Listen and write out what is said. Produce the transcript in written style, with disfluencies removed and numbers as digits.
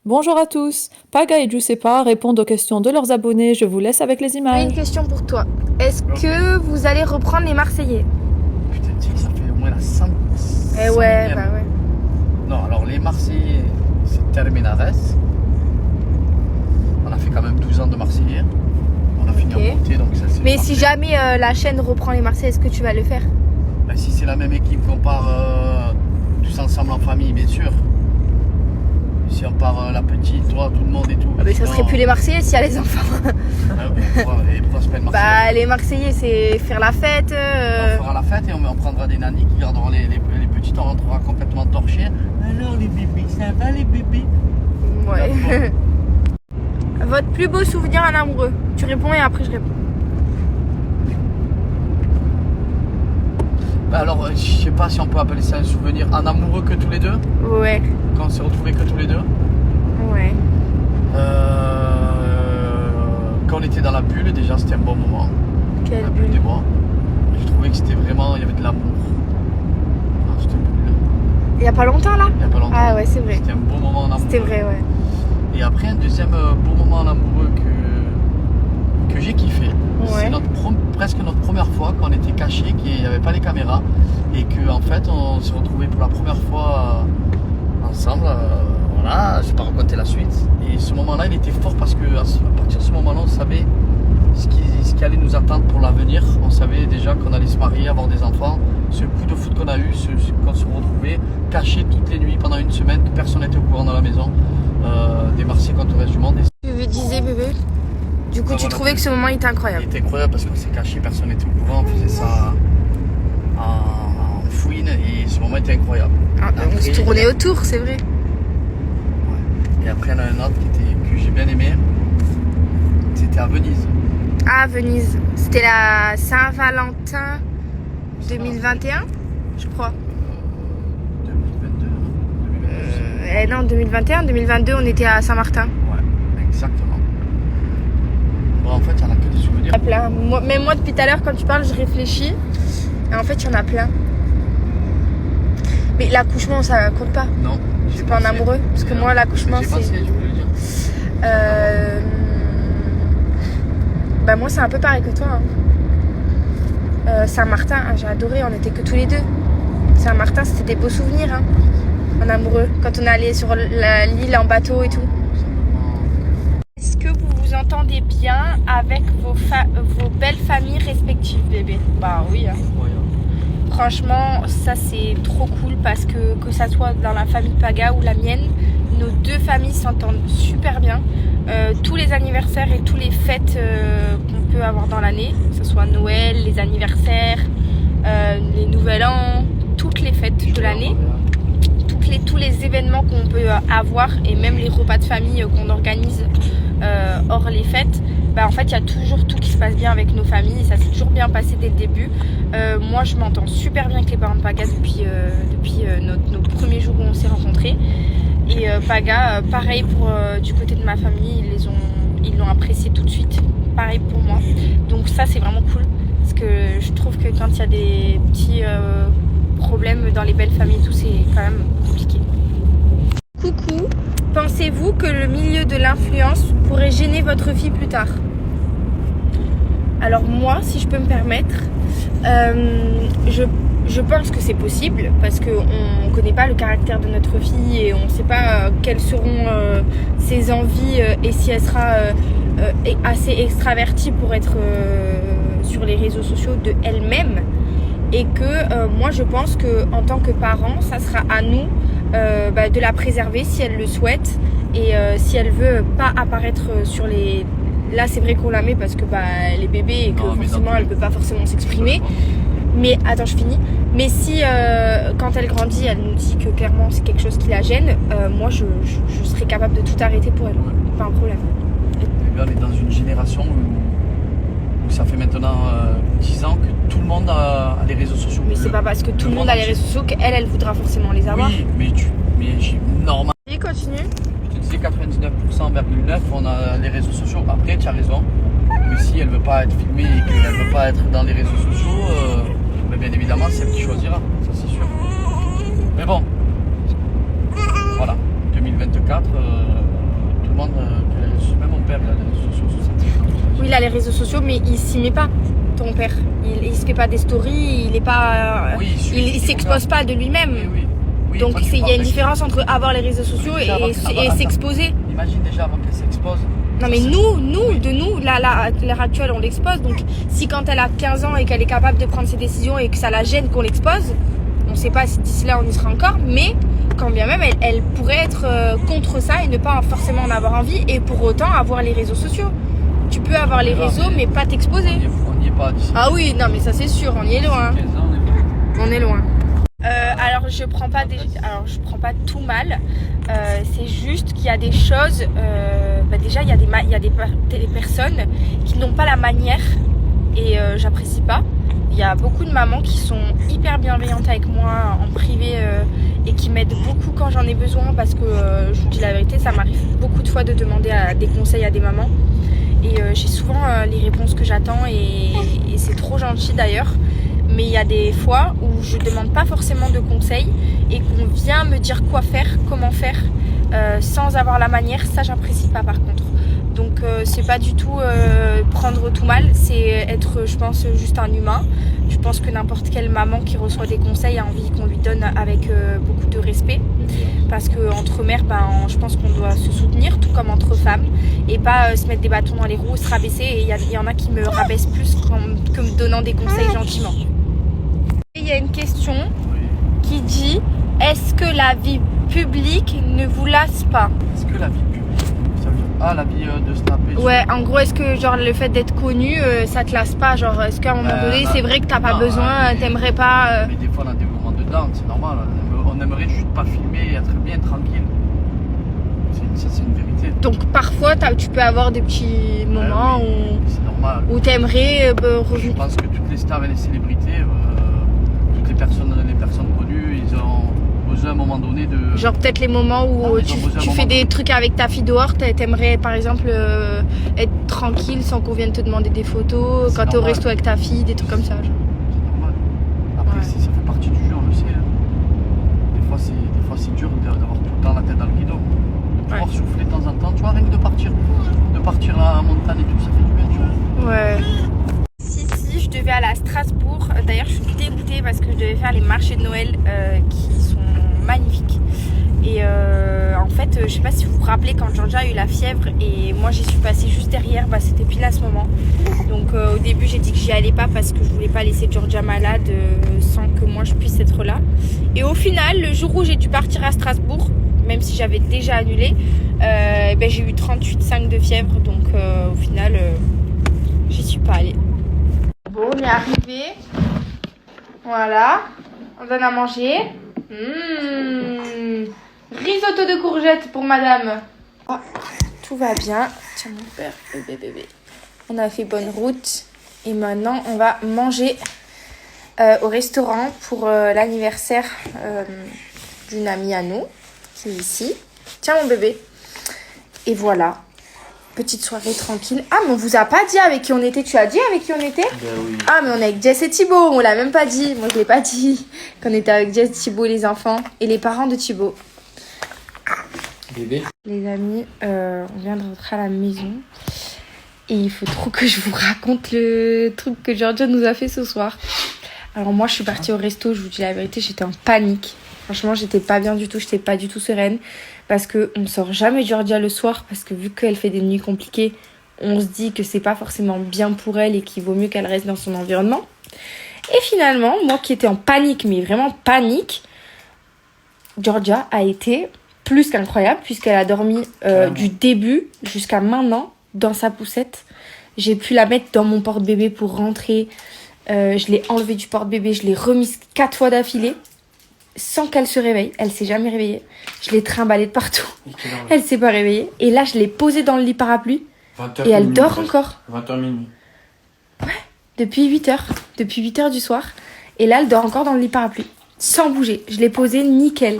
Bonjour à tous, Paga et Giuseppa répondent aux questions de leurs abonnés, je vous laisse avec les J'ai images. une question pour toi. Est-ce Ok. que vous allez reprendre les Marseillais? Putain, tu sais que ça fait au moins la 100. Eh ouais, bah ouais. Non, alors les Marseillais, c'est Terminares. On a fait quand même 12 ans de Marseillais. On a fini Ok. en beauté, donc ça c'est. Mais parfait. si jamais la chaîne reprend les Marseillais, est-ce que tu vas le faire? Bah, si c'est la même équipe qu'on part tous ensemble en famille, bien sûr. Si on part la petite, toi, tout le monde et tout. Ah, mais ça sinon, serait plus les Marseillais s'il y a les enfants. Et pourquoi se pas le Marseillais? Bah les Marseillais c'est faire la fête. On fera la fête et on prendra des nannies qui garderont les petites, on rentrera complètement torchés. Alors les bébés, ça va les bébés? Ouais. Votre plus beau souvenir en amoureux? Tu réponds et après je réponds. Bah alors, je sais pas si on peut appeler ça un souvenir en amoureux que tous les deux, Ouais. quand on s'est retrouvés que tous les deux. Ouais. Quand on était dans la bulle, déjà c'était un bon moment. Quelle La bulle des bulle. bois. J'ai trouvé que c'était vraiment, il y avait de l'amour. Ah, c'était bulle. Il y a pas longtemps là? Il n'y a pas longtemps. Ah ouais, c'est vrai. C'était un beau moment en amoureux. C'était vrai, ouais. Et après, un deuxième beau moment en amoureux que j'ai kiffé. Ouais. C'est presque notre première fois quand on était cachés, qu'il n'y avait pas les caméras. Et qu'en fait, on s'est retrouvés pour la première fois ensemble. Voilà, je vais pas raconter la suite. Et ce moment-là, il était fort parce que à partir de ce moment-là, on savait ce qui allait nous attendre pour l'avenir. On savait déjà qu'on allait se marier, avoir des enfants. Ce coup de foot qu'on a eu, qu'on se retrouvait cachés toutes les nuits pendant une semaine, que personne n'était au courant dans la maison, des Marseillais contre le reste du monde. Et Tu me disais bébé. Du coup, Ah, tu voilà. trouvais que ce moment était il incroyable. était incroyable parce qu'on s'est cachés, personne n'était au courant, on faisait ça en fouine et ce moment était incroyable. Ah, on se tournait autour, c'est vrai. Et après, il y en a un autre que j'ai bien aimé. C'était à Venise. Ah, Venise. C'était la Saint-Valentin 2021, je crois. 2022. 2022. Non, 2021, 2022, on était à Saint-Martin. Ouais, exactement. Bon, en fait, il y en a que des souvenirs. Il y en a plein. Même moi, depuis tout à l'heure, quand tu parles, je réfléchis. Et en fait, il y en a plein. Mais l'accouchement, ça compte pas. Non. C'est pas en amoureux. Parce que moi, l'accouchement, J'ai c'est. passé, je voulais le dire. Bah, moi, c'est un peu pareil que toi. Saint-Martin, j'ai adoré, on était que tous les deux. Saint-Martin, c'était des beaux souvenirs, hein, en amoureux. Quand on est allé sur l'île en bateau et tout. Est-ce que vous vous entendez bien avec vos belles familles respectives, bébé? Bah oui. Hein. Incroyable. Franchement, ça c'est trop cool parce que ça soit dans la famille Paga ou la mienne, nos deux familles s'entendent super bien. Tous les anniversaires et toutes les fêtes qu'on peut avoir dans l'année, que ce soit Noël, les anniversaires, les Nouvel An, toutes les fêtes de l'année, tous les événements qu'on peut avoir et même les repas de famille qu'on organise hors les fêtes, bah en fait il y a toujours tout qui se passe bien avec nos familles, ça s'est toujours bien passé dès le début. Moi je m'entends super bien avec les parents de Paga depuis nos premiers jours où on s'est rencontrés. Et Paga, pareil pour du côté de ma famille, ils l'ont apprécié tout de suite, pareil pour moi. Donc ça c'est vraiment cool, parce que je trouve que quand il y a des petits problèmes dans les belles familles, tout c'est quand même compliqué. Coucou, pensez-vous que le milieu de l'influence pourrait gêner votre fille plus tard? Alors moi, si je peux me permettre, je pense que c'est possible parce qu'on ne connaît pas le caractère de notre fille et on ne sait pas quelles seront ses envies et si elle sera assez extravertie pour être sur les réseaux sociaux de elle-même. Et que moi je pense qu'en tant que parent, ça sera à nous de la préserver si elle le souhaite et si elle veut pas apparaître sur les... Là c'est vrai qu'on la met parce que elle est bébé et que Non, mais forcément elle peut pas forcément s'exprimer. Mais attends, je finis. Mais si quand elle grandit, elle nous dit que clairement c'est quelque chose qui la gêne, moi je serais capable de tout arrêter pour elle. Pas un problème. Eh bien, on est dans une génération où ça fait maintenant 10 ans que tout le monde a les réseaux sociaux. Mais c'est pas parce que tout le monde a les réseaux sociaux qu'elle voudra forcément les avoir. Oui, mais normal. Et continue. Je te disais 99,9% on a les réseaux sociaux. Après, tu as raison. Mais si elle veut pas être filmée et qu'elle veut pas être dans les réseaux sociaux, bien évidemment, c'est elle qui choisira. Ça, c'est sûr. Mais bon, voilà. 2024. demande que les réseaux sociaux, même mon père, il a les réseaux sociaux sur sa téléphone. Oui, il a les réseaux sociaux, mais il s'y met pas, ton père. Il se fait pas des stories, il est pas. Oui, il s'expose pas de lui-même. Oui, Donc toi, tu il y a parles une différence entre avoir les réseaux sociaux déjà, et s'exposer. Imagine déjà avant qu'elle s'expose. Non mais nous, là, à l'heure actuelle, on l'expose. Donc si quand elle a 15 ans et qu'elle est capable de prendre ses décisions et que ça la gêne qu'on l'expose, on sait pas si d'ici là on y sera encore, mais quand bien même elle pourrait être contre ça et ne pas forcément en avoir envie et pour autant avoir les réseaux sociaux. Tu peux avoir les réseaux mais pas t'exposer. On n'y est pas d'ici. Ah oui, non mais ça c'est sûr, on y est loin. 15 ans, On est loin. Alors je prends pas tout mal. C'est juste qu'il y a des choses. Déjà il y a des personnes qui n'ont pas la manière et j'apprécie pas. Il y a beaucoup de mamans qui sont hyper bienveillantes avec moi en privé et qui m'aident beaucoup quand j'en ai besoin parce que je vous dis la vérité, ça m'arrive beaucoup de fois de demander des conseils à des mamans et j'ai souvent les réponses que j'attends et c'est trop gentil d'ailleurs. Mais il y a des fois où je demande pas forcément de conseils et qu'on vient me dire quoi faire, comment faire sans avoir la manière, ça j'apprécie pas par contre. Donc c'est pas du tout prendre tout mal, c'est être je pense juste un humain. Je pense que n'importe quelle maman qui reçoit des conseils a envie qu'on lui donne avec beaucoup de respect. Parce qu'entre mères, je pense qu'on doit se soutenir, tout comme entre femmes, et pas se mettre des bâtons dans les roues, se rabaisser. Et il y en a qui me rabaissent plus que me donnant des conseils gentiment. Il y a une question qui dit « Est-ce que la vie publique ne vous lasse pas ?» Est-ce que la vie publique, ça veut dire la vie de se taper? Ouais, en gros, est-ce que genre le fait d'être connu, ça te lasse pas? Genre, est-ce qu'à un moment donné, c'est vrai que t'as pas besoin, t'aimerais pas Mais des fois, on a des moments dedans, c'est normal. On aimerait juste pas filmer et être bien tranquille. Ça, c'est une vérité. Donc parfois, tu peux avoir des petits moments oui, c'est normal. où t'aimerais Je pense que toutes les stars et les célébrités, toutes les personnes connues, ils ont besoin à un moment donné de... Genre peut-être les moments où tu fais des trucs avec ta fille dehors, t'aimerais par exemple être tranquille sans qu'on vienne te demander des photos, quand t'es au resto avec ta fille, des trucs comme ça. Genre. C'est normal. Après, ça fait partie du jeu, on le sait. Hein. Des fois, c'est dur d'avoir tout le temps la tête dans le guidon. De pouvoir souffler de temps en temps, tu vois, rien que de partir à la montagne et tout, ça fait du bien, tu vois. Ouais. Si, je devais aller à Strasbourg. D'ailleurs, je suis dégoûtée parce que je devais faire les marchés de Noël qui sont magnifiques. Et en fait, je sais pas si vous vous rappelez quand Georgia a eu la fièvre et moi j'y suis passée juste derrière, c'était pile à ce moment. Donc au début j'ai dit que j'y allais pas parce que je voulais pas laisser Georgia malade sans que moi je puisse être là. Et au final, le jour où j'ai dû partir à Strasbourg, même si j'avais déjà annulé, j'ai eu 38,5 de fièvre. Donc au final, j'y suis pas allée. Bon, on est arrivé. Voilà, on donne à manger. Risotto de courgettes pour madame. Oh, tout va bien. Tiens mon père, bébé. On a fait bonne route. Et maintenant, on va manger au restaurant pour l'anniversaire d'une amie à nous qui est ici. Tiens mon bébé. Et voilà. Petite soirée tranquille. Ah, mais on vous a pas dit avec qui on était. Tu as dit avec qui on était? Oui. Ah, mais on est avec Jess et Thibaut. On l'a même pas dit. Moi, je l'ai pas dit. Qu'on était avec Jess, Thibaut, les enfants et les parents de Thibaut. Bébé. Les amis, on vient de rentrer à la maison. Et il faut trop que je vous raconte le truc que Georgia nous a fait ce soir. Alors moi, je suis partie au resto. Je vous dis la vérité, j'étais en panique. Franchement, j'étais pas bien du tout. J'étais pas du tout sereine. Parce qu'on ne sort jamais Georgia le soir. Parce que vu qu'elle fait des nuits compliquées, on se dit que c'est pas forcément bien pour elle et qu'il vaut mieux qu'elle reste dans son environnement. Et finalement, moi qui étais en panique, mais vraiment panique, Georgia a été plus qu'incroyable puisqu'elle a dormi du début jusqu'à maintenant dans sa poussette. J'ai pu la mettre dans mon porte-bébé pour rentrer. Je l'ai enlevée du porte-bébé, je l'ai remise 4 fois d'affilée sans qu'elle se réveille. Elle s'est jamais réveillée. Je l'ai trimballée de partout. Elle s'est pas réveillée. Et là, je l'ai posée dans le lit parapluie. Et elle dort encore. 20h minuit. Ouais, depuis 8h. Depuis 8h du soir. Et là, elle dort encore dans le lit parapluie. Sans bouger. Je l'ai posée nickel.